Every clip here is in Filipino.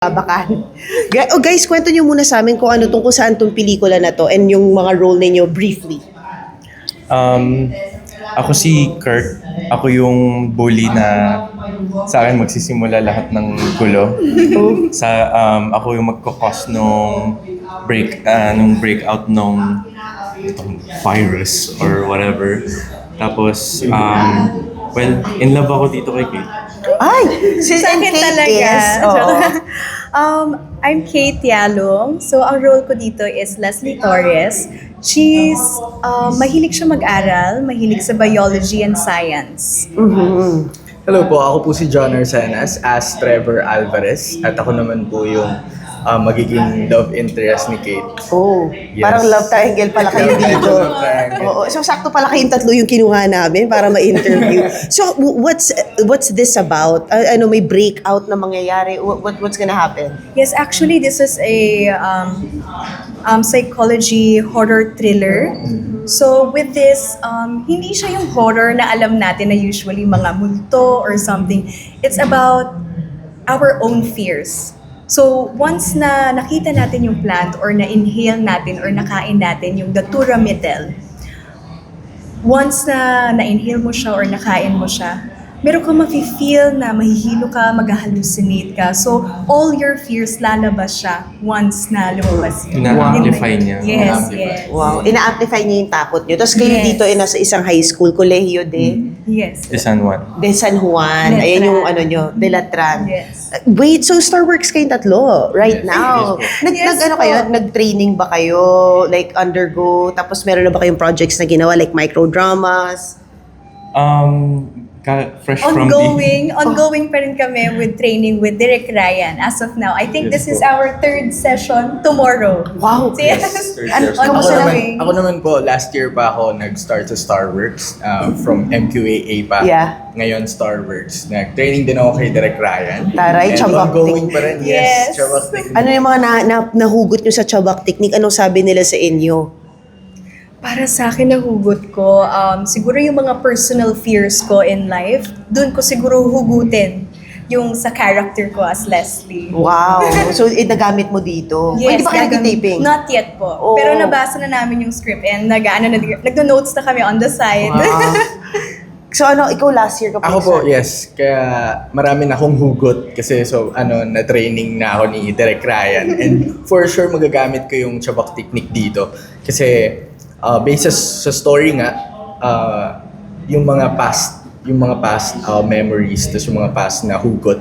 Babakan. Oh guys, kwento nyo muna sa amin kung ano tungkol saan tong pelikula na to and yung mga role ninyo briefly. Ako si Kurt. Ako yung bully na sa akin magsisimula lahat ng gulo. Ako yung magkakos nung breakout nung virus or whatever. Tapos, in love ako dito kay Kate. Ay! Si Sa akin Kate talaga. is, oo. I'm Kate Yalong. So, ang role ko dito is Leslie Torres. She's, mahilig siya mag-aral, mahilig sa biology and science. Hello po, ako po si John Arsenas as Trevor Alvarez at ako naman po yung magiging love interest ni Kate. Oh, Yes. parang love triangle pala kayo dito. Love triangle. Oo, so sakto pala kayong tatlo yung kinuha namin para ma-interview. So, what's this about? May breakout na mangyayari? What's gonna happen? Yes, actually, this is a psychology horror thriller. So, with this, hindi siya yung horror na alam natin na usually mga multo or something. It's about our own fears. So, once na nakita natin yung plant or na-inhale natin or nakain natin yung Datura metel, once na na-inhale mo siya or nakain mo siya, meron kang mafe-feel na mahihilo ka, mag-hallucinate ka. So, all your fears lalabas siya once na lumabas yun. Ina-amplify niya. Yes, Ina-amplify. yes. Wow, ina-amplify niyo yung takot niyo. Tapos kayo Yes. dito ay nasa isang high school, kolehiyo de Yes. De San Juan. San Juan. Letran. Ayan yung nyo, De Latran. Yes. Wait, so Starworks kayong tatlo right Yes. now. Yes po. Nag-training ba kayo? Like undergo? Tapos meron na ba kayong projects na ginawa like microdramas? Fresh from the... Ongoing pa rin kami with training with Direk Ryan as of now. I think Yes this is po. our third session tomorrow. Wow. So, yes. Third Ano- session. kamusta Ongoing. Ako naman po, last year pa ako nag-start sa Starworks from MQAA pa. Yeah. Ngayon Starworks. Nag-training din ako kay Direk Ryan. Taray, And chabak ongoing technique. pa rin. Yes. Yes, chabak technique. Ano yung mga nahugot nyo sa Chabak Technique? Anong sabi nila sa inyo? Para sa akin, nahugot ko, siguro yung mga personal fears ko in life, dun ko siguro hugutin yung sa character ko as Leslie. Wow. So, nagamit mo dito? Hindi ba kayo gagam- nag-taping? Not yet po. Oh. Pero nabasa na namin yung script and nagno-notes na kami on the side. Wow. So, ikaw last year ka pa? Ako po, yes. Kaya marami na akong hugot kasi na-training na ako ni Direk Ryan. And for sure magagamit ko yung chabak technique dito. Kasi based sa story nga, yung mga past memories, tapos yung mga past na hugot,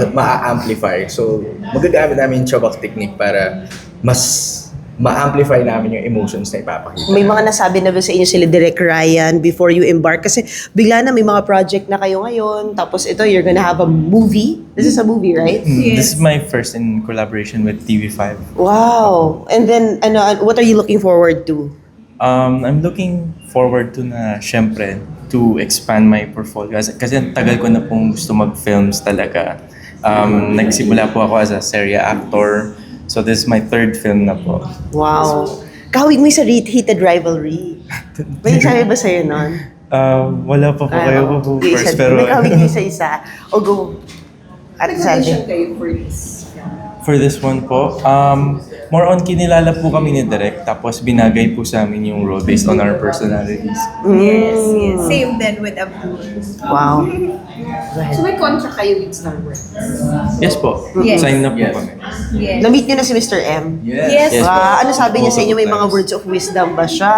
ma-amplify. So, magagamit namin yung chabak technique para mas ma-amplify namin yung emotions na ipapakita. May mga nasabi na ba sa inyo sila Direk Ryan before you embark? Kasi bigla na may mga project na kayo ngayon. Tapos ito, you're gonna have a movie. This is a movie, right? Yes. This is my first in collaboration with TV5. Wow. And then, what are you looking forward to? I'm looking forward to na, syempre, to expand my portfolio. Kasi ang tagal ko na pong gusto mag-films talaga. Nagsimula po ako as a serial actor. So this is my third film na po. Wow. Kahawig mo yung sa Heated Rivalry. May sabi ba sa'yo nun? Wala pa po kayo po po first, pero May kahawig mo isa-isa. O go. At Nag-audition sabi. kayo for this. for this one po, more on kinilala po kami ni Direk, tapos binagay po sa amin yung role based on our personalities. Yes, yes. Same then with Abdul. Wow. So may contract kayo with Starworks? Yes po, Yes. sign na po Yes. kami. Yes. Na-meet nyo na si Mr. M? Yes. Yes. Ano sabi niya sa inyo? May mga words of wisdom ba siya?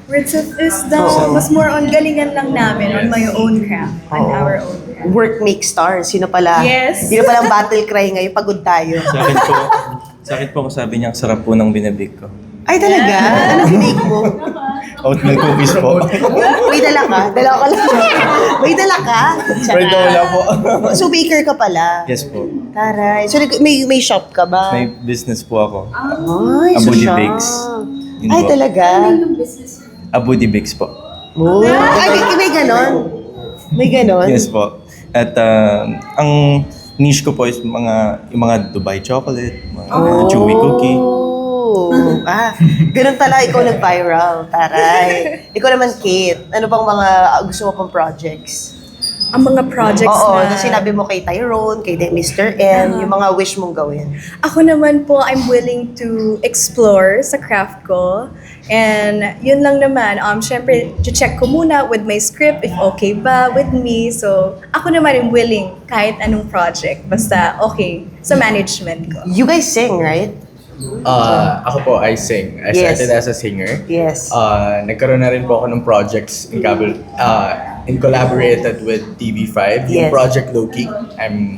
Words of wisdom, mas more on galingan lang namin on my own craft, on Oo. our own craft. Work makes stars. Sino pala? Yes. Yun pala ang battle cry ngayon. Pagod tayo. Sa akin po, sabi niya, ang sarap po ng binabig ko. Ay, talaga? Ano binake mo? Oatmeal cookies po. May dala ka? Dala ka lang. May dala ka? Right na wala po. So, baker ka pala? Yes po. Taray. So, may shop ka ba? May business po ako. Ay, Abudi siya. Bakes. Yun Ay, po. talaga? Ano yung business? Abudi Bakes po. Oh. Ay, may ganon? May ganon? Yes po. At ang niche ko po is yung mga Dubai chocolate, mga chewy cookie. Oh. Ganun pala, ikaw nag-viral. Taray. Ikaw naman, Kate. Ano bang mga gusto mo pang projects? ang mga projects Oo, na... na sinabi mo kay Tyrone, kay Mr. M, yung mga wish mong gawin. Ako naman po, I'm willing to explore sa craft ko. And yun lang naman, syempre, check ko muna with my script if okay ba with me. So, ako naman am willing kahit anong project, basta okay sa management ko. You guys sing, right? Ako po, I sing. I Yes. started as a singer. Yes. Nagkaroon na rin po ako ng projects in collaborated with TV5. Yes. Yung Project Loki, I'm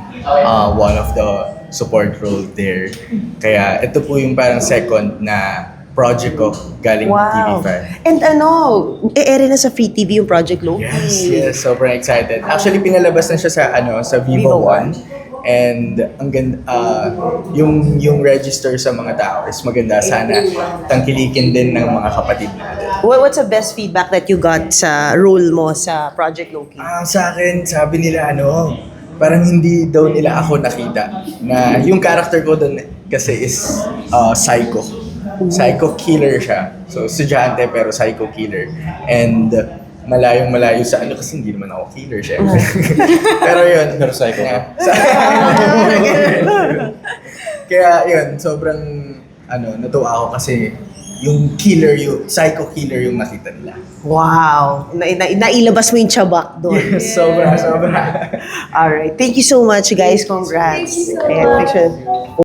one of the support role there. Kaya ito po yung parang second na project ko galing Wow. TV5. And e-ere na sa Free TV yung Project Loki. Yes, sobrang excited. Actually, pinalabas na siya sa Vivo Vivo One. And ang ganda, yung register sa mga tao is maganda. Sana tangkilikin din ng mga kapatid natin. What's the best feedback that you got sa role mo sa Project Loki? Sa akin, sabi nila parang hindi daw nila ako nakita. Na yung character ko doon kasi is psycho. Psycho killer siya. So, estudyante pero psycho killer. And malayong-malayo sa kasi hindi naman ako killer, syempre. Pero yun. Pero psycho ka. Kaya yun, sobrang natuwa ako kasi yung psycho killer yung nakita nila. Wow! Nailabas mo yung tiyabak doon. Sobra. Alright. Thank you so much, guys. Congrats. Thank you so Ayan, much. picture.